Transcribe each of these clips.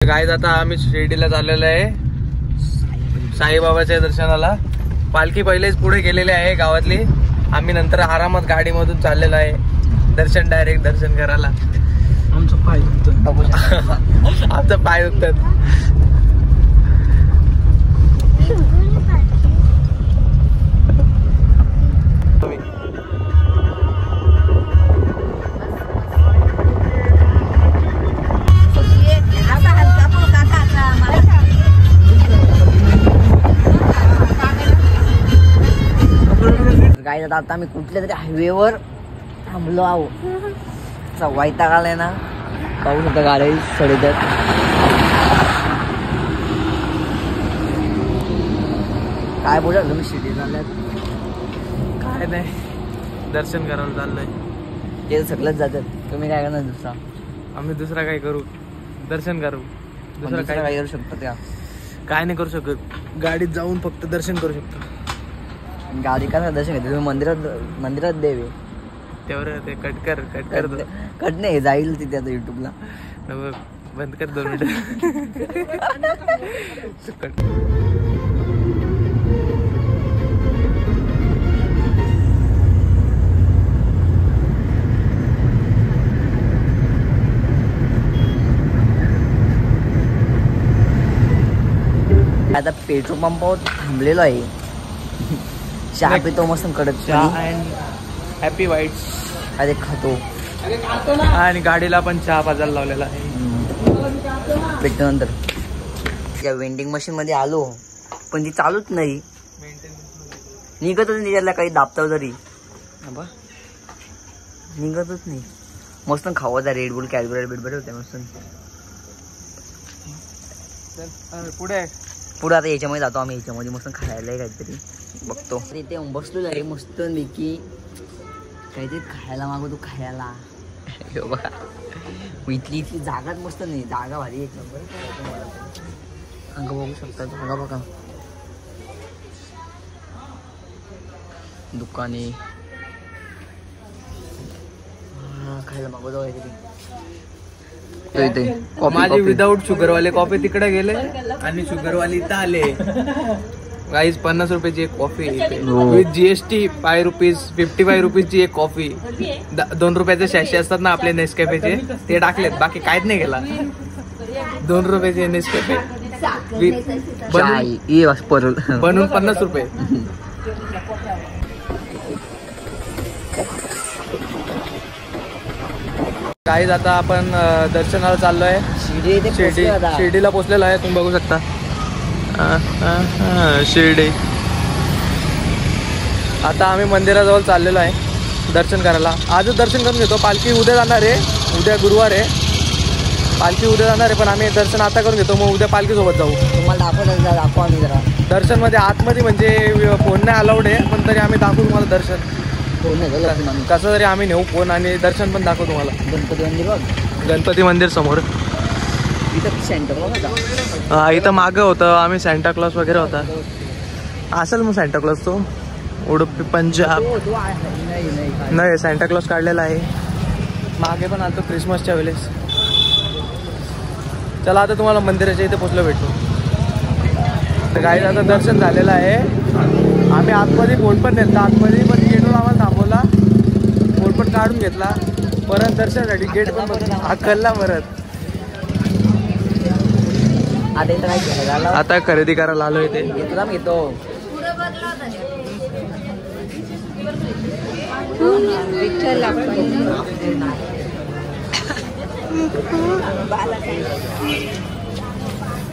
Guys आता आम्ही शिर्डीला चाललेलो आहे साईबाबाच्या दर्शनाला. पालखी पहिलेच पुढे गेलेली आहे गावातली. आम्ही नंतर आरामात गाडीमधून चाललेलो आहे दर्शन, डायरेक्ट दर्शन करायला. आमचं पाय दुखतं. आमचं पाय दुखतात. गाईज आता आम्ही कुठल्या तरी हायवेवर थांबलो आहो. वैताग आलाय ना, पाहू शकता गाडी सडतात. काय बोला तुम्ही शिर्डी चालल्यात? काय नाही, दर्शन करायला चाललंय. ते सगळंच जातात. तुम्ही काय करणार दुसरा? आम्ही दुसरा काय करू? दर्शन करू. दुसरा काय करू शकतो त्या? काय नाही करू शकत. गाडीत जाऊन फक्त दर्शन करू शकतो. गाडी का दर्शन घेते तुम्ही? मंदिरात देवे तेवढं ते कट नाही जाईल तिथे आता युट्यूबला. बंद कर 2 मिनिट. आता पेट्रोल पंपावर थांबलेलो आहे. चहा पितो मस्त कडक चहा अँड हॅपी वाईट्स. अरे खातो आणि गाडीला पण चहा पाजायला लावलेला आहे. भेटतो नंतर. त्या वेंडिंग मशीन मध्ये आलो पण ती चालूच नाही. निघतच नाही त्याला काही दाबताव तरी निघतच नाही. मस्त खावायचा रेडबुल कॅडबरी बिडबरी होते मस्त. पुढे आता याच्यामध्ये जातो आम्ही. याच्यामध्ये मस्त खायला काहीतरी बघतो. इथे बसलो आहे मस्त पैकी काहीतरी खायला मागवतो खायला. बघा इथली जागाच मस्त नाही. जागा भारी एक नंबर. अंग बघू शकता जागा बघा. दुकाने खायला मागवतो काहीतरी. माझे विदाऊट शुगरवाले कॉफी तिकडे गेले आणि शुगरवाली इथं आले. गाईज 50 रुपयाची एक कॉफी विथ जीएसटी 5 रुपीज 55 रुपीजची एक कॉफी. 2 रुपयाचे शॅशे असतात ना आपले नेसकॅफेचे, ते टाकलेत. बाकी काहीच नाही केला. 2 रुपयाचे नेसकॅफे बनवून 50 रुपये. गाईज आता आपण दर्शनाला चाललोय. शिर्डीला पोहोचलेलो आहे. तुम्ही बघू शकता शिर्डी. आता आम्ही मंदिराजवळ चाललेलो आहे दर्शन करायला. आजच दर्शन करून घेतो. पालखी उद्या जाणार आहे. उद्या गुरुवार आहे. पालखी उद्या जाणार आहे पण आम्ही दर्शन आता करून घेतो. मग उद्या पालखी सोबत जाऊ. तुम्हाला दाखवा आम्ही जरा दर्शन मध्ये आतमध्ये म्हणजे फोन नाही अलाउड आहे पण तरी आम्ही दाखवू तुम्हाला दर्शन. कसं तरी आम्ही नेऊ फोन आणि दर्शन पण दाखवू तुम्हाला. गणपती मंदिर बघ. गणपती मंदिर समोर. इथं सेंटर हा इथं मागं होतं. आम्ही सॅन्टा क्लॉज वगैरे होता असेल मग सॅन्टा क्लॉज तो उडुपी पंजाब. नाही सॅन्टा क्लॉज काढलेला आहे. मागे पण आलतो क्रिसमसच्या वेळेस. चला आता तुम्हाला मंदिराच्या इथे पोचलो भेटतो. तर गाईज आता दर्शन झालेलं आहे. आम्ही आतमध्ये फोन पण नेला. आतमध्ये पण गेटवर आम्हाला थांबवला. फोन पण काढून घेतला. परत दर्शनासाठी गेट पण अक्कलला परत. आता खरेदी करायला आलो इथे. घेतो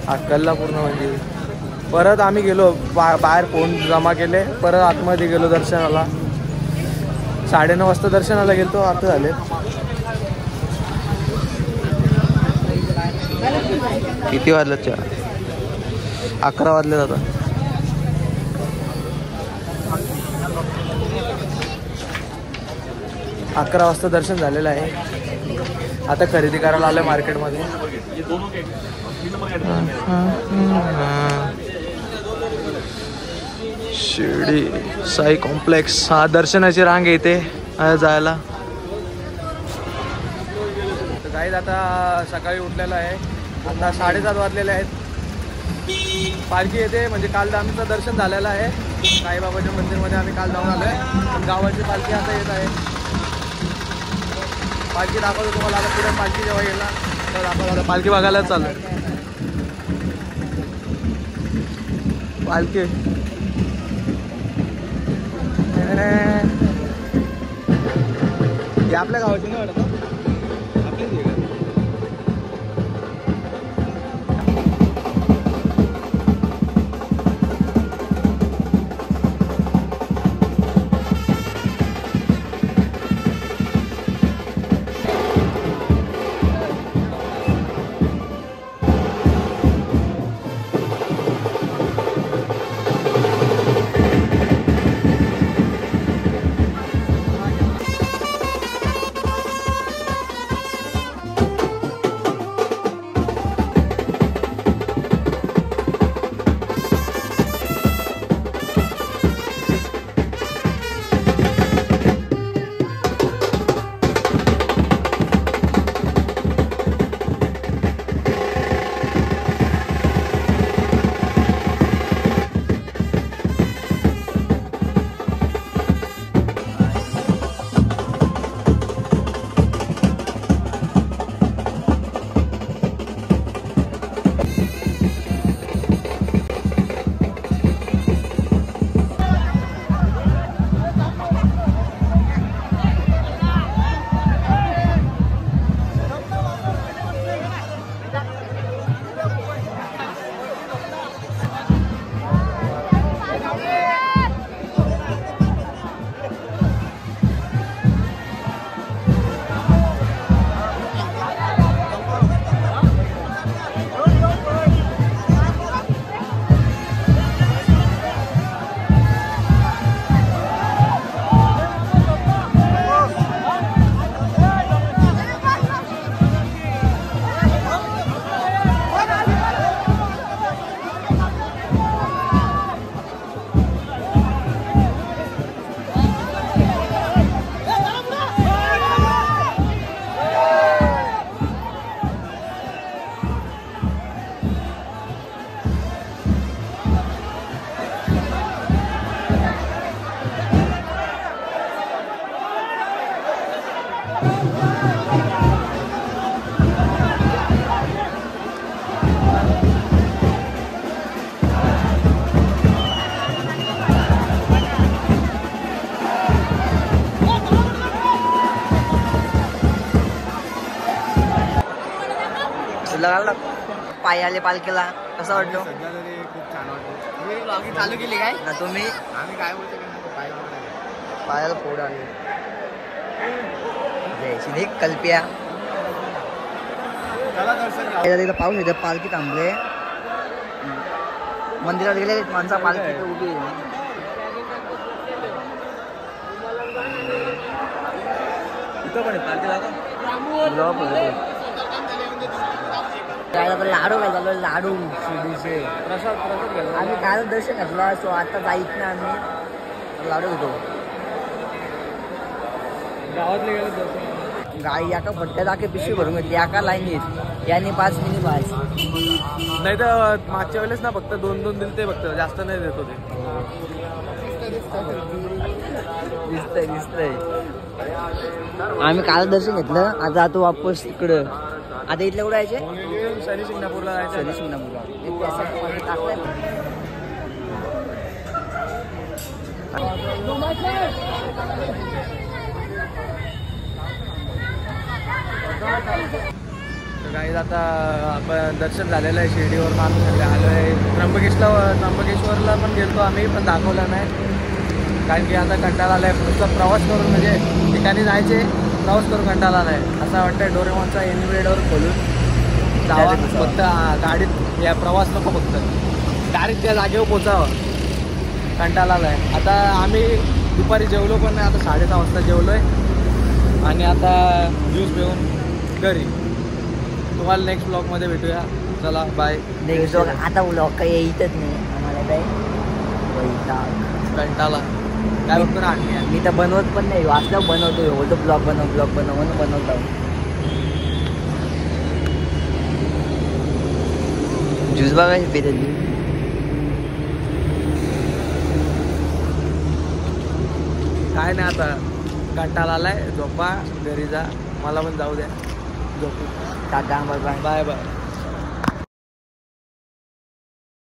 अक्कलला पूर्ण म्हणजे. परत आम्ही गेलो बाहेर फोन जमा केले. परत आतमध्ये गेलो दर्शनाला. 9:30 वाजता दर्शनाला गेलो. आता झाले किती वाजले? 11 वाजले. आता अकरा वाजता दर्शन झालेलं आहे. आता खरेदी करायला आलोय मार्केटमध्ये. शिर्डी साई कॉम्प्लेक्स. हा दर्शनाची रांग येते जायला. गाईज आता सकाळी उठलेला आहे आता 7:30 वाजलेले आहेत. पालखी येते म्हणजे काल आमचं दर्शन झालेलं आहे साईबाबाच्या मंदिरमध्ये. आम्ही काल जाऊन आलो आहे. गावाची पालखी आता येत आहे. पालखी दाखवतो तुम्हाला. आता पुढे पालखी जेव्हा येईल ना तर दाखवतो. पालखी बघायला चालू आहे. पालखी ही आपल्या गावाची नाही वाटत. आपलीच आहे का? पायाले पालखीला कसं वाटलं? सध्या तरी खूप छान वाटलं. चालू केली काय ना तुम्ही? आम्ही काय बोलतो पायाला फोड आले. जयश्री कल्प्या तिला पाऊस येते. पालखी थांबले. मंदिरात गेले माणसा पालखी उभी इथं पण पालखीला काय लाडू काय झालं. लाडू शिर्डीचे प्रसाद आम्ही काल दर्शन घातला. सो आता जायच ना आम्ही लाडू घेतो. गावातले गेले दर्शन. गाई याका फटक्या दाखे पिशवी भरून घेतली. याका लाईन येत याने 5 मिनिट व्हायचं. नाही तर मागच्या वेळेस ना फक्त 2-2 दिलते. फक्त जास्त नाही देत होते. दिसतंय. आम्ही काल दर्शन घेतलं. आता जातो वापस इकडं. आता इथल्या कुठं यायचे? शनी शिंगणापूरला जायचं. शनी शिंगणापूरला टाकलं. काही आता आपण दर्शन झालेलं आहे. शिर्डीवर आम्ही आलो आहे. त्र्यंबकेश्वरला पण गेलो आम्ही, पण दाखवलं नाही. कारण की आता कंटाळा आला आहे. नुसता प्रवास करून म्हणजे ठिकाणी जायचे, प्रवास करून कंटाळा आला आहे. असं वाटतं डोरेमॉनचा एनिमेटवर खोलून जावा. फक्त गाडीत या प्रवास नको, फक्त डायरेक्ट त्या जागेवर पोचावं. कंटाळा आला आहे. आता आम्ही दुपारी जेवलो पण नाही. आता 6:30 वाजता जेवलो आहे आणि आता ज्यूस पिऊन घरी. तुम्हाला नेक्स्ट ब्लॉगमध्ये भेटूया. चला बाय. नेक्स्ट ब्लॉग आता ब्लॉग काही येतच नाही आम्हाला. काय कंटाळा काय बघतो ना. आणखी मी तर बनवत पण नाही. वाचल्यावर बनवतो. बोलतो ब्लॉग बनव म्हणून बनवतो. ज्यूस बघा पिलेली. काय नाही आता कंटाळा आलाय. झोपा घरी जा. मला पण जाऊ द्या. झोपू. Tata bye bye. Bye bye.